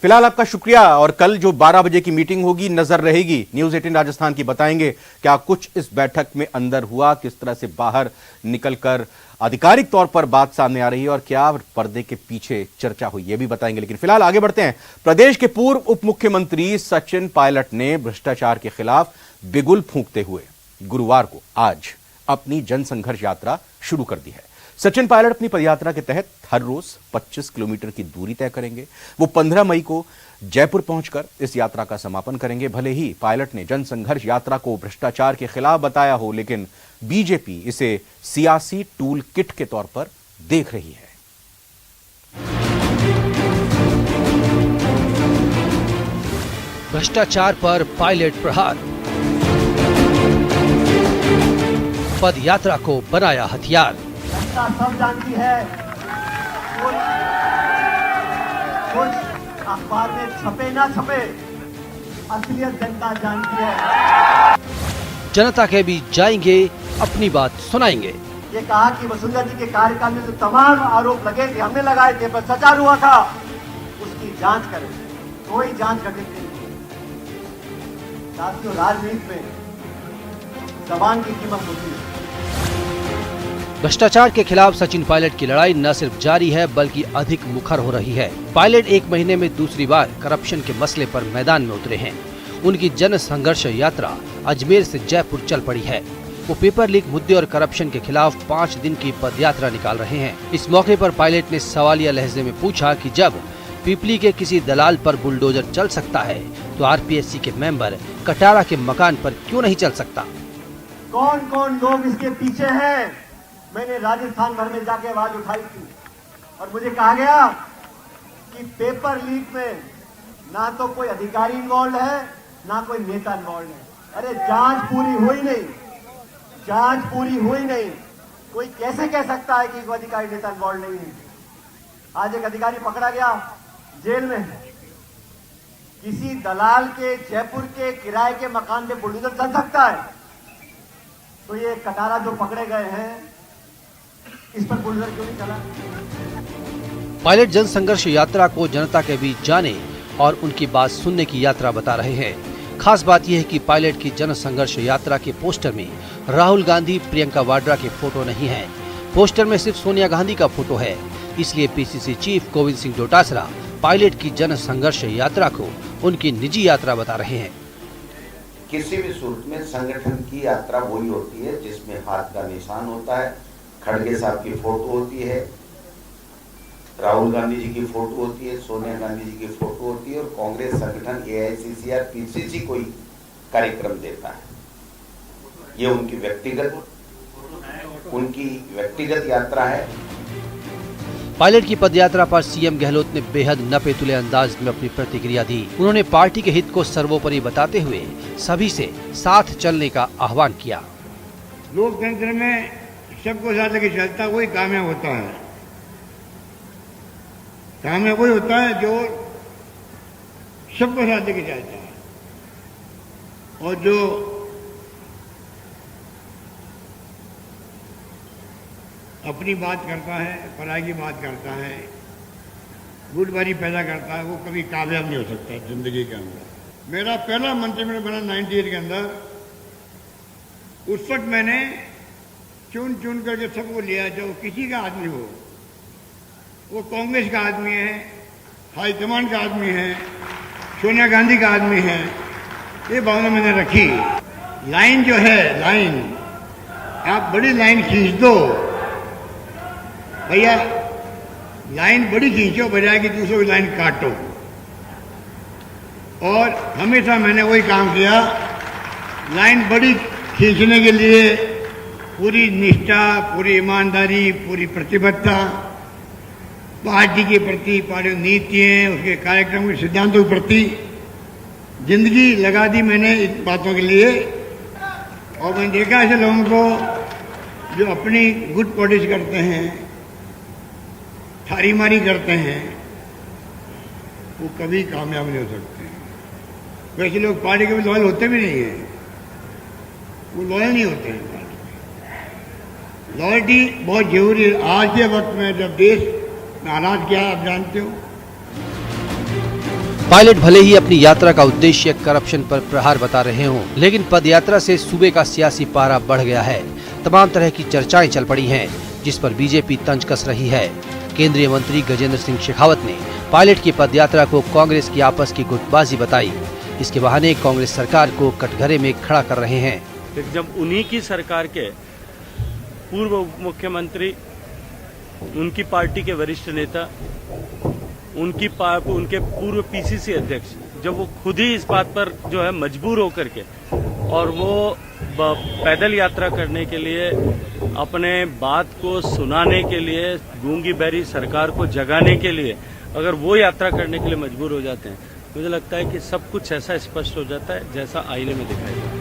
फिलहाल आपका शुक्रिया। और कल जो 12 बजे की मीटिंग होगी, नजर रहेगी न्यूज 18 राजस्थान की, बताएंगे क्या कुछ इस बैठक में अंदर हुआ, किस तरह से बाहर निकलकर आधिकारिक तौर पर बात सामने आ रही है और क्या पर्दे के पीछे चर्चा हुई, यह भी बताएंगे। लेकिन फिलहाल आगे बढ़ते हैं। प्रदेश के पूर्व उप मुख्यमंत्री सचिन पायलट ने भ्रष्टाचार के खिलाफ बिगुल फूंकते हुए गुरुवार को आज अपनी जनसंघर्ष यात्रा शुरू कर दी है। सचिन पायलट अपनी पदयात्रा के तहत हर रोज 25 किलोमीटर की दूरी तय करेंगे। वो 15 मई को जयपुर पहुंचकर इस यात्रा का समापन करेंगे। भले ही पायलट ने जनसंघर्ष यात्रा को भ्रष्टाचार के खिलाफ बताया हो, लेकिन बीजेपी इसे सियासी टूल किट के तौर पर देख रही है। भ्रष्टाचार पर पायलट प्रहार, पद यात्रा को बनाया हथियार। जनता सब जानती है, कुछ अखबार में छपे ना छपे, असलियत जनता जानती है। जनता के बीच जाएंगे, अपनी बात सुनाएंगे। ये कहा कि वसुंधरा जी के कार्यकाल में जो तमाम आरोप लगे थे, हमने लगाए थे, भ्रष्टाचार हुआ था, उसकी जांच करें। कोई जांच करने के लिए साथियों, राजनीति में जबान की कीमत होती है। भ्रष्टाचार के खिलाफ सचिन पायलट की लड़ाई न सिर्फ जारी है बल्कि अधिक मुखर हो रही है। पायलट एक महीने में दूसरी बार करप्शन के मसले पर मैदान में उतरे हैं। उनकी जन संघर्ष यात्रा अजमेर से जयपुर चल पड़ी है। वो पेपर लीक मुद्दे और करप्शन के खिलाफ 5 दिन की पदयात्रा निकाल रहे हैं। इस मौके पर पायलट ने सवालिया लहजे में पूछा कि जब पीपली के किसी दलाल पर बुलडोजर चल सकता है तो आरपीएससी के मेंबर कटारा के मकान पर क्यों नहीं चल सकता। कौन कौन लोग इसके पीछे हैं, मैंने राजस्थान भर में जाके आवाज उठाई थी और मुझे कहा गया कि पेपर लीक में ना तो कोई अधिकारी इन्वॉल्व है, ना कोई नेता इन्वॉल्व है। अरे जांच पूरी हुई नहीं, जांच पूरी हुई नहीं, कोई कैसे कह सकता है कि कोई अधिकारी नेता इन्वॉल्व नहीं है। आज एक अधिकारी पकड़ा गया, जेल में है। किसी दलाल के जयपुर के किराए के मकान पे बुलडोजर चल सकता है, तो ये कटारा जो पकड़े गए हैं, इस पर बुलडोजर क्यों नहीं चला। पायलट जन संघर्ष यात्रा को जनता के बीच जाने और उनकी बात सुनने की यात्रा बता रहे हैं। खास बात यह है कि पायलट की जन संघर्ष यात्रा के पोस्टर में राहुल गांधी, प्रियंका वाड्रा के फोटो नहीं है। पोस्टर में सिर्फ सोनिया गांधी का फोटो है। इसलिए PCC chief Govind Singh Dotasra pilot की जन संघर्ष यात्रा को उनकी निजी यात्रा बता रहे हैं। किसी भी सूरत में संगठन की यात्रा वही होती है जिसमें हाथ का निशान होता है, खड़गे साहब की फोटो होती है, राहुल गांधी जी की फोटो होती है, सोनिया गांधी जी की फोटो होती है और कांग्रेस संगठन एआईसीसी या पीसीसी कोई कार्यक्रम देता है। ये उनकी व्यक्तिगत यात्रा है। पायलट की पदयात्रा पर सीएम गहलोत ने बेहद नपे-तुले अंदाज में अपनी प्रतिक्रिया दी। उन्होंने पार्टी के हित को सर्वोपरि बताते हुए सभी से साथ चलने का आह्वान किया। लोकतंत्र में सबको साथ लेके चलता वही कामयाब होता है। कामयाब वही होता है जो सबको साथ लेके चलता है और जो अपनी बात करता है, पराई की बात करता है, गुटबाजी पैदा करता है, वो कभी कामयाब नहीं हो सकता जिंदगी के अंदर। मेरा पहला मंत्रिमंडल बना 98 के अंदर, उस वक्त मैंने चुन चुन करके सबको लिया, जो किसी का आदमी हो, वो कांग्रेस का आदमी है, हाईकमान का आदमी है, सोनिया गांधी का आदमी है, ये भावना मैंने रखी। लाइन जो है, लाइन आप बड़ी लाइन खींच दो भैया, लाइन बड़ी खींचो बजाय कि दूसरों की लाइन काटो। और हमेशा मैंने वही काम किया, लाइन बड़ी खींचने के लिए पूरी निष्ठा, पूरी ईमानदारी, पूरी प्रतिबद्धता पार्टी के प्रति, पार्टी की नीतियाँ, उसके कार्यक्रम के सिद्धांतों के प्रति जिंदगी लगा दी मैंने इन बातों के लिए। और मैंने देखा ऐसे लोगों को जो अपनी गुड पॉलिटिक्स करते हैं, थारी मारी करते हैं, वो कभी कामयाब नहीं हो सकते। वैसे लोग पार्टी के भी लॉयल होते भी नहीं है, वो लॉयल नहीं होते हैं पार्टी में। लॉयल्टी बहुत जरूरी है आज के वक्त में, जब देश में हालात क्या है आप जानते हो। पायलट भले ही अपनी यात्रा का उद्देश्य करप्शन पर प्रहार बता रहे हों, लेकिन पदयात्रा से सूबे का सियासी पारा बढ़ गया है। तमाम तरह की चर्चाएं चल पड़ी हैं, जिस पर बीजेपी तंज कस रही है। केंद्रीय मंत्री गजेंद्र सिंह शेखावत ने पायलट की पदयात्रा को कांग्रेस की आपस की गुटबाजी बताई। इसके बहाने कांग्रेस सरकार को कटघरे में खड़ा कर रहे हैं। जब उन्हीं की सरकार के पूर्व मुख्यमंत्री, उनकी पार्टी के वरिष्ठ नेता, उनके पूर्व पीसीसी अध्यक्ष, जब वो खुद ही इस बात पर जो है मजबूर होकर के और वो पैदल यात्रा करने के लिए, अपने बात को सुनाने के लिए, गूंगी बहरी सरकार को जगाने के लिए अगर वो यात्रा करने के लिए मजबूर हो जाते हैं, मुझे लगता है कि सब कुछ ऐसा स्पष्ट हो जाता है जैसा आईने में दिखाई देता है।